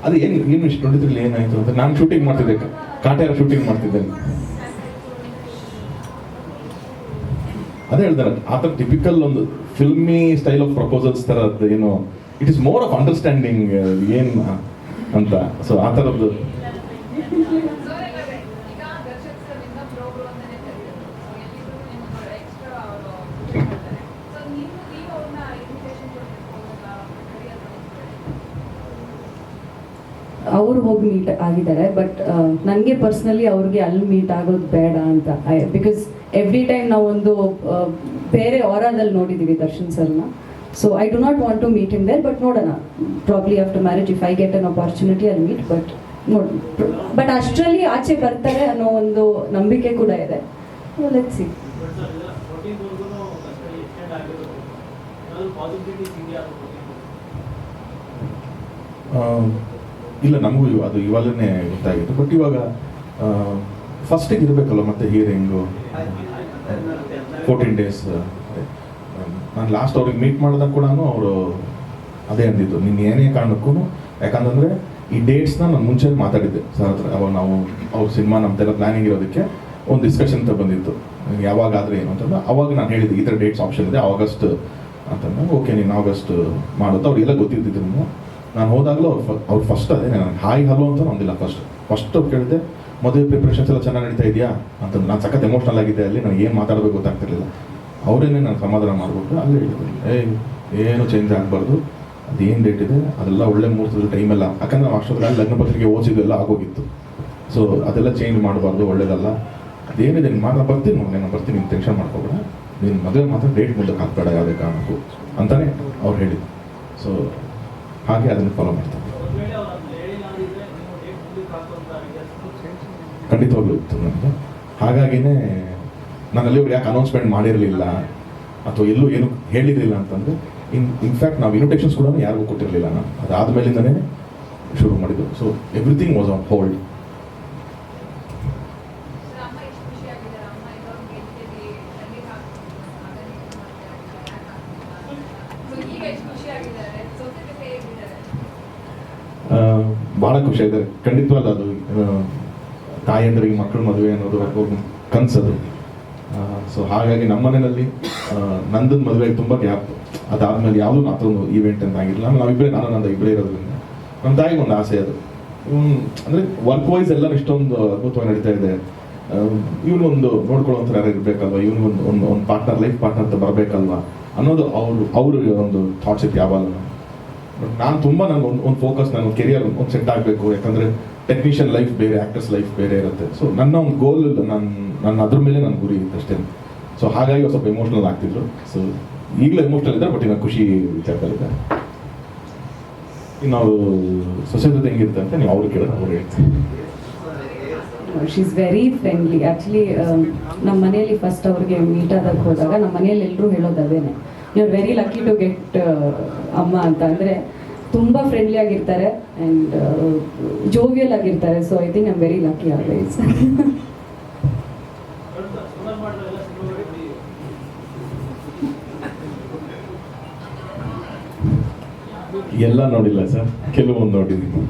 ಅದು ಏನು ಇಷ್ಟು ನೋಡಿದ್ರಲ್ಲಿ ಏನಾಯಿತು ಅಂತ ನಾನು ಶೂಟಿಂಗ್ ಮಾಡ್ತಿದ್ದೆ, ಕಾಟ್ಯಾರ ಶೂಟಿಂಗ್ ಮಾಡ್ತಿದ್ದೆ. ಅದೇ ಹೇಳ್ತಾರೆ ಆ ಥರ ಟಿಪಿಕಲ್ ಒಂದು ಫಿಲ್ಮಿ ಸ್ಟೈಲ್ ಆಫ್ ಪ್ರಪೋಸಲ್ಸ್ ಥರ ಏನು, it is more of understanding ಏನು ಅಂತ. ಸೊ ಆ ಥರದ್ದು ಅವ್ರು ಹೋಗಿ ಮೀಟ್ ಆಗಿದ್ದಾರೆ. ಬಟ್ ನನಗೆ ಪರ್ಸ್ನಲಿ ಅವ್ರಿಗೆ ಅಲ್ಲಿ ಮೀಟ್ ಆಗೋದು ಬೇಡ ಅಂತ. ಬಿಕಾಸ್ ಎವ್ರಿ ಟೈಮ್ ನಾವೊಂದು ಬೇರೆ ಆರಾದಲ್ಲಿ ನೋಡಿದ್ದೀವಿ ದರ್ಶನ್ ಸರ್ನ. So I do not want to meet him there. But ನೋಡೋಣ, probably after marriage if I get an opportunity ಅಲ್ಲಿ ಮೀಟ್. ಬಟ್ ಅಷ್ಟರಲ್ಲಿ ಆಚೆ ಬರ್ತಾರೆ ಅನ್ನೋ ಒಂದು ನಂಬಿಕೆ ಕೂಡ ಇದೆ. Let's see. ಇಲ್ಲ, ನಮಗೂ ಅದು ಇವಾಗಲೇ ಗೊತ್ತಾಗಿತ್ತು. ಬಟ್ ಇವಾಗ ಫಸ್ಟಿಗೆ ಇರಬೇಕಲ್ಲ ಮತ್ತೆ ಹಿಯರಿಂಗು 14 days. ನಾನು ಲಾಸ್ಟ್ ಅವ್ರಿಗೆ ಮೀಟ್ ಮಾಡಿದಾಗ ಕೂಡ ಅವರು ಅದೇ ಅಂದಿದ್ದು, ನೀನು ಏನೇ ಕಾರಣಕ್ಕೂ, ಯಾಕಂತಂದರೆ ಈ ಡೇಟ್ಸ್ನ ನಾನು ಮುಂಚೆ ಮಾತಾಡಿದ್ದೆ ಸರ್ ಹತ್ರ. ಅವಾಗ ನಾವು ಅವ್ರ ಸಿನಿಮಾ ನಮ್ದೆಲ್ಲ ಪ್ಲ್ಯಾನಿಂಗ್ ಇರೋದಕ್ಕೆ ಒಂದು ಡಿಸ್ಕಷನ್ ಅಂತ ಬಂದಿತ್ತು, ಯಾವಾಗಾದರೆ ಏನು ಅಂತಂದ್ರೆ. ಅವಾಗ ನಾನು ಹೇಳಿದ್ದೆ ಈ ಥರ ಡೇಟ್ಸ್ ಆಪ್ಷನ್ ಇದೆ, ಆಗಸ್ಟ್ ಅಂತಂದ್ರೆ. ಓಕೆ, ನೀನು ಆಗಸ್ಟ್ ಮಾಡೋದು ಅವ್ರಿಗೆಲ್ಲ ಗೊತ್ತಿದ್ದಿದ್ದು. ನಾನು ಹೋದಾಗಲೂ ಅವ್ರು ಫಸ್ಟ್ ಅದೇ ನನಗೆ ಹಾಯ್ ಹಲೋ ಅಂತ ಒಂದಿಲ್ಲ. ಫಸ್ಟ್ ಅವ್ರು ಕೇಳಿದೆ, ಮದುವೆ ಪ್ರಿಪ್ರೇಷನ್ಸ್ ಎಲ್ಲ ಚೆನ್ನಾಗಿ ನಡೀತಾ ಇದೆಯಾ ಅಂತಂದು. ನಾನು ಸಖತ್ ಎಮೋಷ್ನಲ್ ಆಗಿದ್ದೆ ಅಲ್ಲಿ, ನನಗೆ ಏನು ಮಾತಾಡಬೇಕು ಗೊತ್ತಾಗ್ತಿರ್ಲಿಲ್ಲ. ಅವರೇನೇ ನಾನು ಸಮಾಧಾನ ಮಾಡ್ಬಿಟ್ಟು ಅಲ್ಲಿ ಹೇಳಿದ್ರು, ಏನು ಚೇಂಜ್ ಆಗಬಾರ್ದು, ಅದೇನು ಡೇಟ್ ಇದೆ ಅದೆಲ್ಲ ಒಳ್ಳೆ ಮುಹೂರ್ತದ ಟೈಮೆಲ್ಲ. ಯಾಕಂದ್ರೆ ನಾವು ಅಷ್ಟೊತ್ತಿಗೆ ಲಗ್ನ ಪತ್ರಿಕೆ ಓದಿಸಿದೆಲ್ಲ ಆಗೋಗಿತ್ತು. ಸೊ ಅದೆಲ್ಲ ಚೇಂಜ್ ಮಾಡಬಾರ್ದು, ಒಳ್ಳೇದಲ್ಲ. ಅದೇನಿದೆ ನೀನು ನಾನು ಬರ್ತೀನಿ, ನಾನು ಬರ್ತೀನಿ, ನೀನು ಟೆನ್ಷನ್ ಮಾಡ್ಕೋಬೇಡ, ನೀನು ಮದುವೆ ಮಾತ್ರ ಡೇಟ್ ಮುಂದಕ್ಕೆ ಹಾಕ್ಬೇಡ ಯಾವುದೇ ಕಾರಣಕ್ಕೂ ಅಂತಲೇ ಅವ್ರು ಹೇಳಿದ್ರು. ಸೊ ಹಾಗೆ ಅದನ್ನು ಫಾಲೋ ಮಾಡ್ತಾರೆ. ಖಂಡಿತವಾಗ್ಲೂ ಇತ್ತು ನನಗೆ. ಹಾಗಾಗಿನೇ ನಾನು ಅಲ್ಲಿವ್ರು ಯಾಕೆ ಅನೌನ್ಸ್ಮೆಂಟ್ ಮಾಡಿರಲಿಲ್ಲ ಅಥವಾ ಎಲ್ಲೂ ಏನು ಹೇಳಿರಲಿಲ್ಲ ಅಂತಂದರೆ, ಇನ್ಫ್ಯಾಕ್ಟ್ ನಾವು ಇನ್ವಿಟೇಷನ್ಸ್ ಕೂಡ ಯಾರಿಗೂ ಕೊಟ್ಟಿರಲಿಲ್ಲ. ನಾನು ಅದಾದಮೇಲಿಂದನೇ ಶುರು ಮಾಡಿದ್ದು. So everything was on hold. ಭಾಳ ಖುಷಿಯಾಗಿದ್ದಾರೆ ಖಂಡಿತವಲ್ಲ. ಅದು ತಾಯಂದ್ರಿಗೆ ಮಕ್ಕಳು ಮದುವೆ ಅನ್ನೋದು ಕನಸದು. ಸೊ ಹಾಗಾಗಿ ನಮ್ಮ ಮನೆಯಲ್ಲಿ ನಂದನ ಮದುವೆಗೆ ತುಂಬ ಗ್ಯಾಪ್. ಅದಾದಮೇಲೆ ಯಾವುದೂ ನಾತೊಂದು ಈವೆಂಟ್ ಅಂತ ಆಗಿರಲಿಲ್ಲ. ನಾವಿಬ್ಬರೇ, ನಂದ ಇಬ್ಬರೇ ಇರೋದ್ರಿಂದ ನಮ್ಮ ತಾಯಿಗೆ ಒಂದು ಆಸೆ ಅದು. ಅಂದರೆ ವರ್ಕ್ ವೈಸ್ ಎಲ್ಲ ಇಷ್ಟೊಂದು ಅದ್ಭುತವಾಗಿ ನಡೀತಾ ಇದೆ. ಇವನೊಂದು ನೋಡ್ಕೊಳ್ಳೋಂಥ ಯಾರು ಇರಬೇಕಲ್ವ, ಇವನಿಗೊಂದು ಒಂದು ಪಾರ್ಟ್ನರ್, ಲೈಫ್ ಪಾರ್ಟ್ನರ್ ಅಂತ ಬರಬೇಕಲ್ವ ಅನ್ನೋದು ಅವ್ರಿಗೆ ಒಂದು ಥಾಟ್ಸ್ ಇತ್ತು ಯಾವಾಗ. ಬಟ್ ನಾನು ತುಂಬ ಒಂದು ಫೋಕಸ್, ನನ್ನ ಕೆರಿಯರ್ ಒಂದು ಸೆಟ್ ಆಗಬೇಕು. ಯಾಕಂದರೆ ಟೆಕ್ನಿಷಿಯನ್ ಲೈಫ್ ಬೇರೆ, ಆ್ಯಕ್ಟರ್ಸ್ ಲೈಫ್ ಬೇರೆ ಇರುತ್ತೆ. ಸೊ ನನ್ನ ಒಂದು ಗೋಲ್, ನನ್ನ ಅದ್ರ ಮೇಲೆ ನನ್ನ ಗುರಿ ಇತ್ತು ಅಷ್ಟೇ. ಸೊ ಹಾಗಾಗಿ ಸ್ವಲ್ಪ ಎಮೋಷ್ನಲ್ ಆಗ್ತಿದ್ರು. ಸೊ ಈಗಲೂ ಎಮೋಷ್ನಲ್ ಇದ್ದಾರೆ, ಬಟ್ ಇನ್ನು ಖುಷಿ ವಿಚಾರದಲ್ಲಿದ್ದಾರೆ. ಇನ್ನು ಅವರು ಸೊಸೈಟಿ ಜೊತೆ ಹೆಂಗಿರುತ್ತೆ ಅಂತ ನೀವು ಅವ್ರು ಕೇಳಿದ್ರೆ ಅವ್ರು ಹೇಳ್ತೀನಿ. She is very friendly. Actually ನಮ್ಮ ಮನೆಯಲ್ಲಿ ಫಸ್ಟ್ ಅವ್ರಿಗೆ ಮೀಟ್ ಆದಾಗ ಹೋದಾಗ ನಮ್ಮ ಮನೆಯಲ್ಲಿ ಎಲ್ಲರೂ ಹೇಳೋದು ಅದೇನೆ, you are very lucky to get ಅಮ್ಮ ಅಂತ. ಅಂದರೆ ತುಂಬ ಫ್ರೆಂಡ್ಲಿ ಆಗಿರ್ತಾರೆ ಆ್ಯಂಡ್ ಜೋವಿಯಲ್ ಆಗಿರ್ತಾರೆ. So I think I am very lucky always. ಎಲ್ಲ ನೋಡಿಲ್ಲ ಸರ್, ಕೆಲವೊಂದು ನೋಡಿದ್ದೀನಿ.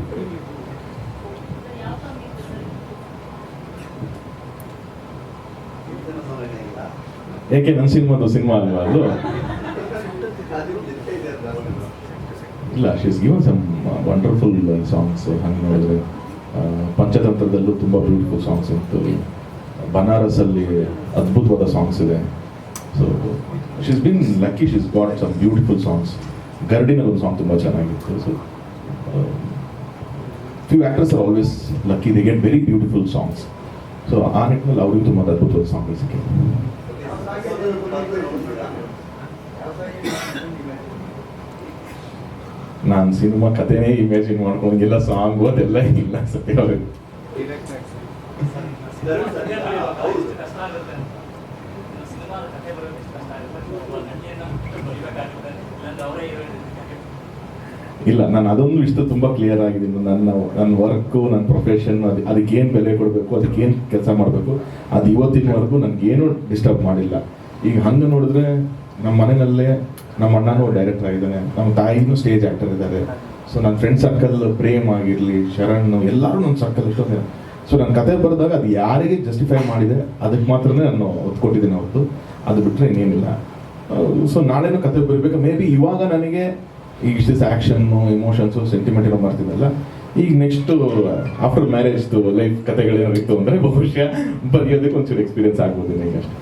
ಯಾಕೆ ನನ್ನ ಸಿನಿಮಾ ಅಲ್ವಾ ಅದು? ಇಲ್ಲ, she is given some wonderful songs. ಹಂಗೆ ನೋಡಿದ್ರೆ ಪಂಚತಂತ್ರದಲ್ಲೂ ತುಂಬ ಬ್ಯೂಟಿಫುಲ್ ಸಾಂಗ್ಸ್ ಇತ್ತು. ಬನಾರಸಲ್ಲಿ ಅದ್ಭುತವಾದ ಸಾಂಗ್ಸ್ ಇದೆ. So she is been lucky, she is got some beautiful songs. ಗರ್ಡಿನಲ್ಲಿ ಒಂದು ಸಾಂಗ್ ತುಂಬ ಚೆನ್ನಾಗಿತ್ತು. So few actors are always lucky, they get very beautiful songs. So ಆ ನಿಟ್ಟಿನಲ್ಲಿ ಅವ್ರಿಗೆ ತುಂಬ ಅದ್ಭುತವಾದ ಸಾಂಗ್ ಸಿಕ್ಕಿದೆ. ನಾನು ಸಿನಿಮಾ ಕಥೆನೇ ಇಮ್ಯಾಜಿನ್ ಮಾಡ್ಕೊಂಡಂಗೆಲ್ಲ ಸಾಂಗು ಅದೆಲ್ಲ ಇಲ್ಲ ಸತ್ಯ. ಅವ್ರಿಗೆ ಇಲ್ಲ, ನಾನು ಅದೊಂದು ವಿಷಯ ತುಂಬ ಕ್ಲಿಯರ್ ಆಗಿದ್ದೀನಿ. ನನ್ನ ವರ್ಕು, ನನ್ನ ಪ್ರೊಫೆಷನ್, ಅದಕ್ಕೇನು ಬೆಲೆ ಕೊಡಬೇಕು, ಅದಕ್ಕೇನು ಕೆಲಸ ಮಾಡಬೇಕು, ಅದು ಇವತ್ತಿನವರೆಗೂ ನನಗೇನು ಡಿಸ್ಟರ್ಬ್ ಮಾಡಿಲ್ಲ. ಈಗ ಹಂಗೆ ನೋಡಿದ್ರೆ ನಮ್ಮ ಮನೆಯಲ್ಲೇ ನಮ್ಮ ಅಣ್ಣನೂ ಡೈರೆಕ್ಟರ್ ಆಗಿದ್ದಾನೆ, ನಮ್ಮ ತಾಯಿನೂ ಸ್ಟೇಜ್ ಆ್ಯಕ್ಟರ್ ಇದ್ದಾರೆ. ಸೊ ನನ್ನ ಫ್ರೆಂಡ್ ಸರ್ಕಲ್ ಪ್ರೇಮ್ ಆಗಿರಲಿ, ಶರಣ್, ಎಲ್ಲರೂ ನನ್ನ ಸರ್ಕಲ್ ಇಷ್ಟೊಂದು. ಸೊ ನನ್ನ ಕತೆ ಬರೆದಾಗ ಅದು ಯಾರಿಗೆ ಜಸ್ಟಿಫೈ ಮಾಡಿದೆ ಅದಕ್ಕೆ ಮಾತ್ರನೇ ನಾನು ಒತ್ತು ಕೊಟ್ಟಿದ್ದೀನಿ ಹೊರತು ಅದು ಬಿಟ್ಟರೆ ಇನ್ನೇನಿಲ್ಲ. ಸೊ ನಾಳೆನೂ ಕತೆ ಬರಬೇಕು. ಮೇ ಬಿ ಇವಾಗ ನನಗೆ ಈಗ ಇಷ್ಟಿಸ್ ಆ್ಯಕ್ಷನ್ನು, ಇಮೋಷನ್ಸು, ಸೆಂಟಿಮೆಂಟ್ ಏನೋ ಮಾಡ್ತಿದ್ದಲ್ಲ, ಈಗ ನೆಕ್ಸ್ಟು ಆಫ್ಟರ್ ಮ್ಯಾರೇಜ್ದು ಲೈಫ್ ಕತೆಗಳೇನೋ ಇತ್ತು ಅಂದರೆ ಬಹುಶಃ ಬರೆಯೋದಕ್ಕೆ ಒಂಚೂರು ಎಕ್ಸ್ಪೀರಿಯನ್ಸ್ ಆಗ್ಬೋದು ಈಗ ಅಷ್ಟೇ.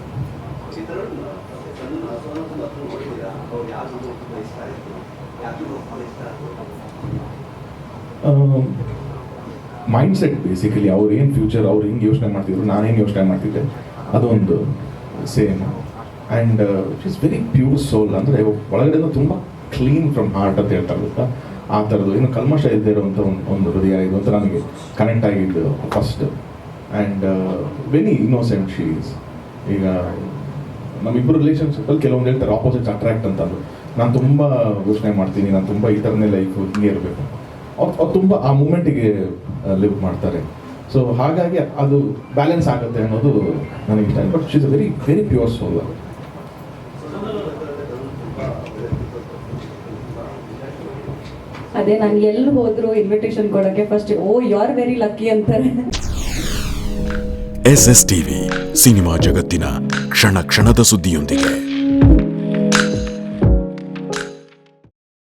ಮೈಂಡ್ ಸೆಟ್ ಬೇಸಿಕಲಿ ಅವ್ರು ಏನು ಫ್ಯೂಚರ್, ಅವ್ರು ಹೆಂಗೆ ಯೋಚನೆ ಮಾಡ್ತಿದ್ರು, ನಾನೇನು ಯೋಚನೆ ಮಾಡ್ತಿದ್ದೆ, ಅದೊಂದು same. And it is very pure soul, ಅಂದರೆ ಒಳಗಡೆಯಿಂದ ತುಂಬ ಕ್ಲೀನ್ ಫ್ರಮ್ ಹಾರ್ಟ್ ಅಂತ ಹೇಳ್ತಾರೆ ಗೊತ್ತಾ, ಆ ಥರದ್ದು ಏನು ಕಲ್ಮಶ ಇಲ್ಲದೆ ಇರುವಂಥ ಒಂದು ಹೃದಯ ಇದು ಅಂತ ನನಗೆ ಕನೆಕ್ಟ್ ಆಗಿದ್ದು first. And very innocent she is. ಈಗ ನಮ್ಮಿಬ್ಬರು ರಿಲೇಷನ್ಶಿಪ್ಪಲ್ಲಿ ಕೆಲವೊಂದು ಹೇಳ್ತಾರೆ ಆಪೋಸಿಟ್ಸ್ ಅಟ್ರಾಕ್ಟ್ ಅಂತಂದು. ನಾನು ತುಂಬ ಯೋಚನೆ ಮಾಡ್ತೀನಿ, ನಾನು ತುಂಬ ಈ ಥರನೇ ಲೈಫು ಹಿಂಗೆ ಇರಬೇಕು, ಅವ್ರು ತುಂಬ ಆ ಮೂಮೆಂಟಿಗೆ ಲಿವ್ ಮಾಡ್ತಾರೆ. ಸೊ ಹಾಗಾಗಿ ಅದು ಬ್ಯಾಲೆನ್ಸ್ ಆಗುತ್ತೆ ಅನ್ನೋದು ನನಗೆ ಇಷ್ಟ. But she is a very very pure soul. ಅದೇ ನಾನು ಎಲ್ಲಿ ಹೋದ್ರು ಇನ್ವಿಟೇಷನ್ ಕೊಡೋಕ್ಕೆ first you are very lucky ಅಂತಾರೆ. SS ಟಿವಿ ಸಿನಿಮಾ ಜಗತ್ತಿನ ಕ್ಷಣ ಕ್ಷಣದ ಸುದ್ದಿಯೊಂದಿಗೆ.